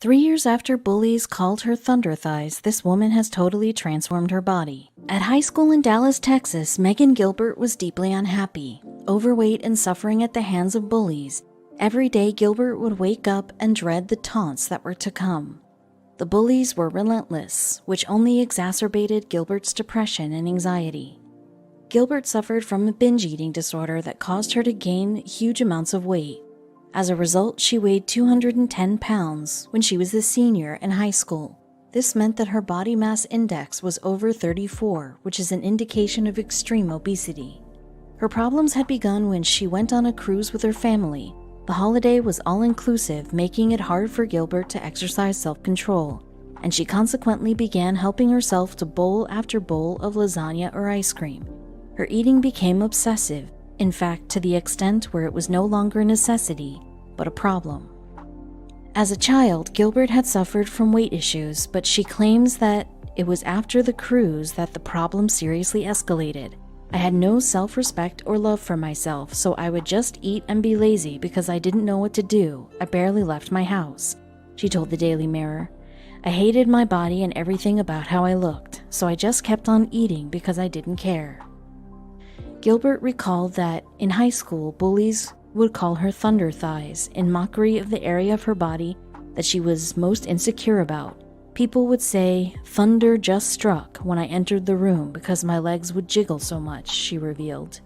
3 years after Bullies called her Thunder Thighs, this woman has totally transformed her body. At high school in Dallas, Texas, Meghan Gilbert was deeply unhappy, overweight and suffering at the hands of bullies. Every day, Gilbert would wake up and dread the taunts that were to come. The bullies were relentless, which only exacerbated Gilbert's depression and anxiety. Gilbert suffered from a binge eating disorder that caused her to gain huge amounts of weight. As a result, she weighed 210 pounds when she was a senior in high school. This meant that her body mass index was over 34, which is an indication of extreme obesity. Her problems had begun when she went on a cruise with her family. The holiday was all-inclusive, making it hard for Gilbert to exercise self-control, and she consequently began helping herself to bowl after bowl of lasagna or ice cream. Her eating became obsessive, in fact, to the extent where it was no longer a necessity, but a problem. As a child, Gilbert had suffered from weight issues, but she claims that it was after the cruise that the problem seriously escalated. I had no self-respect or love for myself, so I would just eat and be lazy because I didn't know what to do. I barely left my house, she told the Daily Mirror. I hated my body and everything about how I looked, so I just kept on eating because I didn't care. Gilbert recalled that in high school, bullies would call her Thunder Thighs in mockery of the area of her body that she was most insecure about. People would say, "Thunder just struck" when I entered the room because my legs would jiggle so much, she revealed.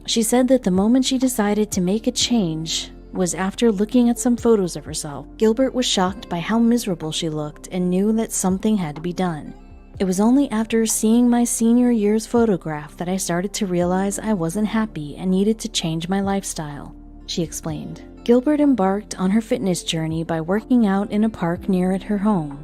She said that the moment she decided to make a change was after looking at some photos of herself. Gilbert was shocked by how miserable she looked and knew that something had to be done. It was only after seeing my senior year's photograph that I started to realize I wasn't happy and needed to change my lifestyle, she explained. Gilbert embarked on her fitness journey by working out in a park near at her home.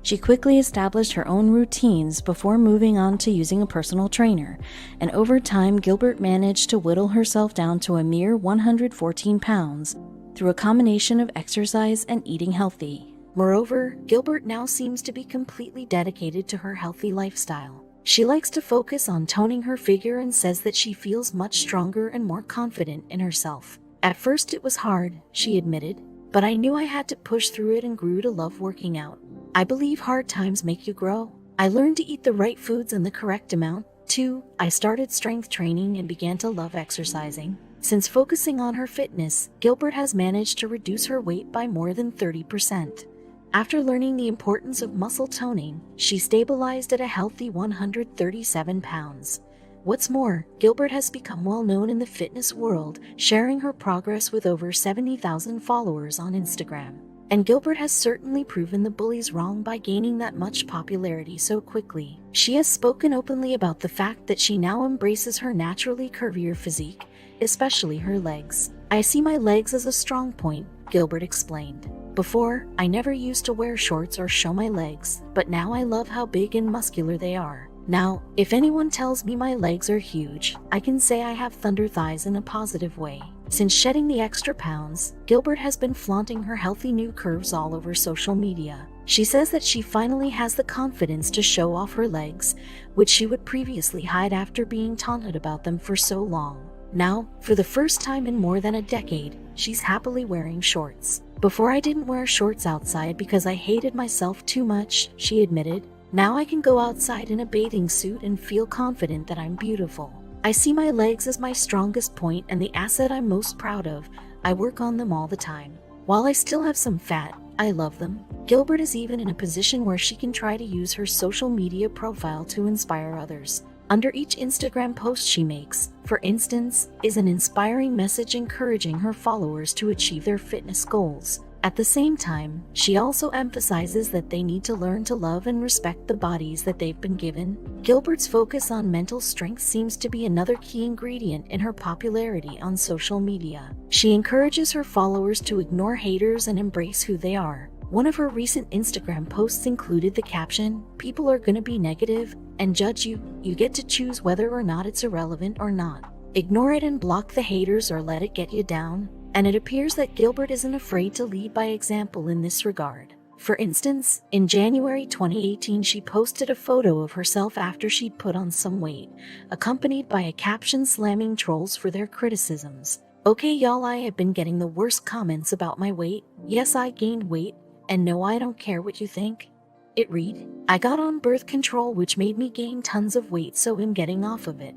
She quickly established her own routines before moving on to using a personal trainer, and over time Gilbert managed to whittle herself down to a mere 114 pounds through a combination of exercise and eating healthy. Moreover, Gilbert now seems to be completely dedicated to her healthy lifestyle. She likes to focus on toning her figure and says that she feels much stronger and more confident in herself. At first it was hard, she admitted, but I knew I had to push through it and grew to love working out. I believe hard times make you grow. I learned to eat the right foods in the correct amount. 2. I started strength training and began to love exercising. Since focusing on her fitness, Gilbert has managed to reduce her weight by more than 30%. After learning the importance of muscle toning, she stabilized at a healthy 137 pounds. What's more, Gilbert has become well known in the fitness world, sharing her progress with over 70,000 followers on Instagram. And Gilbert has certainly proven the bullies wrong by gaining that much popularity so quickly. She has spoken openly about the fact that she now embraces her naturally curvier physique, especially her legs. I see my legs as a strong point, Gilbert explained. Before, I never used to wear shorts or show my legs, but now I love how big and muscular they are. Now, if anyone tells me my legs are huge, I can say I have thunder thighs in a positive way. Since shedding the extra pounds, Gilbert has been flaunting her healthy new curves all over social media. She says that she finally has the confidence to show off her legs, which she would previously hide after being taunted about them for so long. Now, for the first time in more than a decade, she's happily wearing shorts. Before I didn't wear shorts outside because I hated myself too much, she admitted. Now I can go outside in a bathing suit and feel confident that I'm beautiful. I see my legs as my strongest point and the asset I'm most proud of. I work on them all the time. While I still have some fat, I love them. Gilbert is even in a position where she can try to use her social media profile to inspire others. Under each Instagram post she makes, for instance, is an inspiring message encouraging her followers to achieve their fitness goals. At the same time, she also emphasizes that they need to learn to love and respect the bodies that they've been given. Gilbert's focus on mental strength seems to be another key ingredient in her popularity on social media. She encourages her followers to ignore haters and embrace who they are. One of her recent Instagram posts included the caption, "People are gonna be negative and judge you. You get to choose whether or not it's irrelevant or not. Ignore it and block the haters or let it get you down." And it appears that Gilbert isn't afraid to lead by example in this regard. For instance, in January 2018 she posted a photo of herself after she'd put on some weight, accompanied by a caption slamming trolls for their criticisms. Okay, y'all, I have been getting the worst comments about my weight. Yes, I gained weight, and no, I don't care what you think. It read, I got on birth control, which made me gain tons of weight, so I'm getting off of it.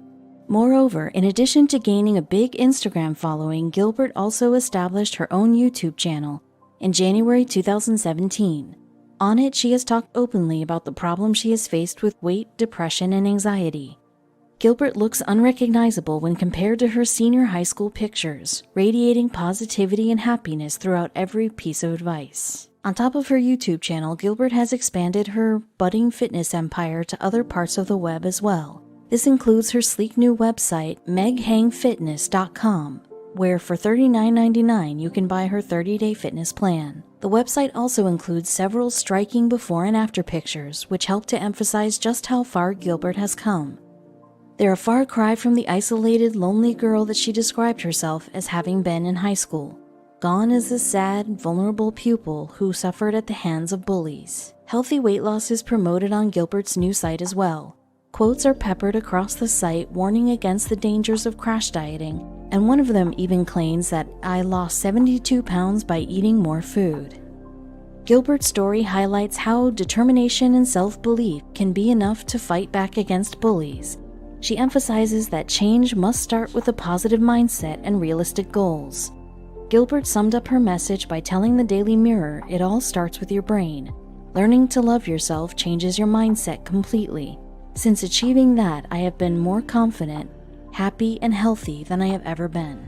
Moreover, in addition to gaining a big Instagram following, Gilbert also established her own YouTube channel in January 2017. On it, she has talked openly about the problems she has faced with weight, depression, and anxiety. Gilbert looks unrecognizable when compared to her senior high school pictures, radiating positivity and happiness throughout every piece of advice. On top of her YouTube channel, Gilbert has expanded her budding fitness empire to other parts of the web as well. This includes her sleek new website, meghangfitness.com, where for $39.99 you can buy her 30-day fitness plan. The website also includes several striking before and after pictures, which help to emphasize just how far Gilbert has come. They're a far cry from the isolated, lonely girl that she described herself as having been in high school. Gone is the sad, vulnerable pupil who suffered at the hands of bullies. Healthy weight loss is promoted on Gilbert's new site as well. Quotes are peppered across the site warning against the dangers of crash dieting, and one of them even claims that I lost 72 pounds by eating more food. Gilbert's story highlights how determination and self-belief can be enough to fight back against bullies. She emphasizes that change must start with a positive mindset and realistic goals. Gilbert summed up her message by telling the Daily Mirror it all starts with your brain. Learning to love yourself changes your mindset completely. Since achieving that, I have been more confident, happy, and healthy than I have ever been.